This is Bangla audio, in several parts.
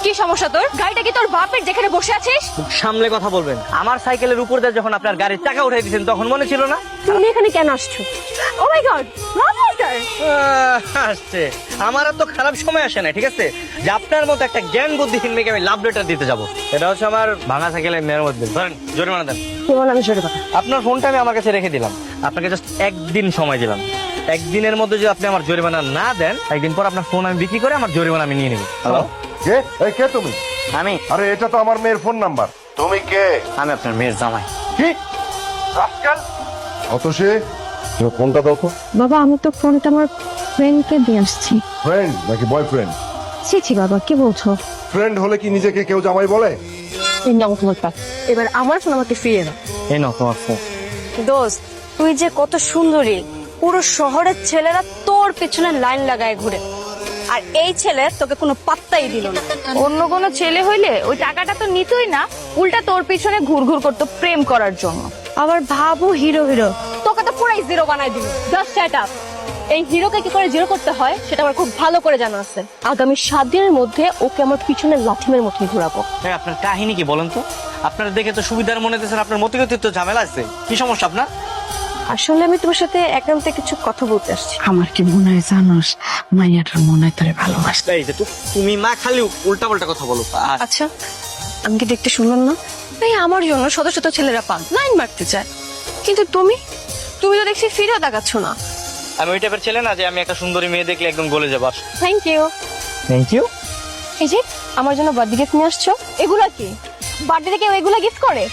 কি সমস্যা তোর? গাড়িটা কি তোর বাপের যেখানে বসে আছিস? সামলে কথা বলবেন। আমার সাইকেলের উপর দিয়ে যখন আপনার গাড়ির চাকা উঠাই দিয়েছেন তখন মনে ছিল না? তুমি এখানে কেন আসছো? ও মাই গড, লাভ লেটার! আসছে। আমার আর তো খারাপ সময় আসে না, ঠিক আছে, যে আপনার মতো একটা জ্ঞান বুদ্ধিহীন মেয়েকে আমি লাভ লেটার দিতে যাবো। এটা হচ্ছে আমার ভাঙা সাইকেলের মেরামত বিল। ধরেন, জরিমানা দেন। তোমার নামে সরে কথা। আপনার ফোনটা আমি আমার কাছে রেখে দিলাম, আপনাকে জাস্ট একদিন সময় দিলাম। একদিনের মধ্যে যদি আপনি আমার জরিমানা না দেন, একদিন পর আপনার ফোন আমি বিক্রি করে আমার জরিমানা আমি নিয়ে নেব। হ্যালো, কে? এই কে তুমি? আমি আরে এটা তো আমার মেয়ের ফোন নাম্বার। তুমি কে? আমি আপনার মেয়ের জামাই। কি রাস্কেল? অত সে তুমি ফোনটা দাও তো। বাবা আমি তো ফোনটা আমার ফ্রেন্ডকে দিয়ে আসছি। ফ্রেন্ড নাকি বয়ফ্রেন্ড? ছি ছি বাবা কি বলছো? ফ্রেন্ড হলে কি নিজেকে কেউ জামাই বলে? এই নাও তোমার পাক। এবার আমার ফোন আমাকে ফিরিয়ে দাও। এই নাও তোমার ফোন। দোস্ত, তুই যে কত সুন্দরী, পুরো শহরের ছেলেরা তোর পেছনে লাইন লাগায় ঘুরে, আর এই ছেলে তোকে কোনো পাত্তাই দিল না। অন্য কোনো ছেলে হইলে ওই টাকাটা তো নিতই না, উল্টা তোর পিছনে ঘুরঘুর করতো প্রেম করার জন্য। আবার ভাবো হিরো হিরো, তোকে তো পুরাই জিরো বানাই দিল। Just shut up. এই হিরোকে কি করে জিরো করতে হয় সেটা আমার খুব ভালো করে জানা আছে। আগামী 7 দিনের মধ্যে ওকে আমার পিছনে লাথিমের মধ্যে ঘুরাবো। হ্যাঁ, আপনার কাহিনী কি বলেন তো? আপনার দেখে তো সুবিধার মনে হচ্ছে, আপনার মতিগতির তো ঝামেলা আছে। কি সমস্যা আপনার? আসলে আমি তোমার সাথে একান্তে কিছু কথা বলতে আসছি। আমার কি মনে হয় জানোস, মাইয়াটার মনে হয় তোরে ভালোবাসে। এই যে তুমি মা খালি উল্টা পাল্টা কথা বলো। আচ্ছা, আমি কি দেখতে শুনলাম না? এই আমার জন্য শত শত ছেলেরা পান লাইন মারতে চায়, কিন্তু তুমি তো দেখছি ফিরে তাকাচ্ছ না। আমি ওই টাইপের ছেলে না যে আমি একটা সুন্দরী মেয়ে দেখলে একদম গলে যাবো। Thank you. Thank you. এই যে আমার জন্য বার্থডে গিফট নিয়ে আসছো, এগুলা কি? বার্থডে কেউ এগুলা গিফট করে?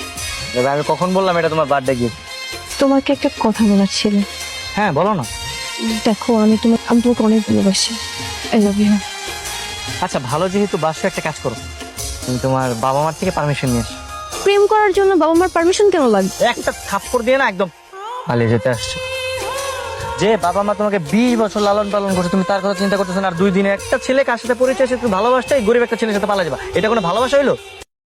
আমি কখন বললাম এটা তোমার বার্থডে গিফট? তোমাকে একটা কথা বলার ছিল। হ্যাঁ বলো না। দেখো আমি তোমাকে অনেক ভালোবাসি। I love you. আচ্ছা, ভালো যেহেতু বাসা, একটা কাজ করো, তুমি তোমার বাবা মার থেকে পারমিশন নিয়ে আসো। প্রেম করার জন্য বাবা মার পারমিশন কেন লাগবে? একটা থাপ্পড় দিয়ে না একদম পালিয়ে যেতে আসছো। যে বাবা মা তোমাকে 20 বছর লালন পালন করছে, তুমি তার কথা চিন্তা করতেছো না, আর 2 দিনে একটা ছেলে কার সাথে পরিচয় সে তুমি ভালোবাসছে, এই গরিব একটা ছেলের সাথে পালা যাবা, এটা কোনো ভালোবাসা হইলো?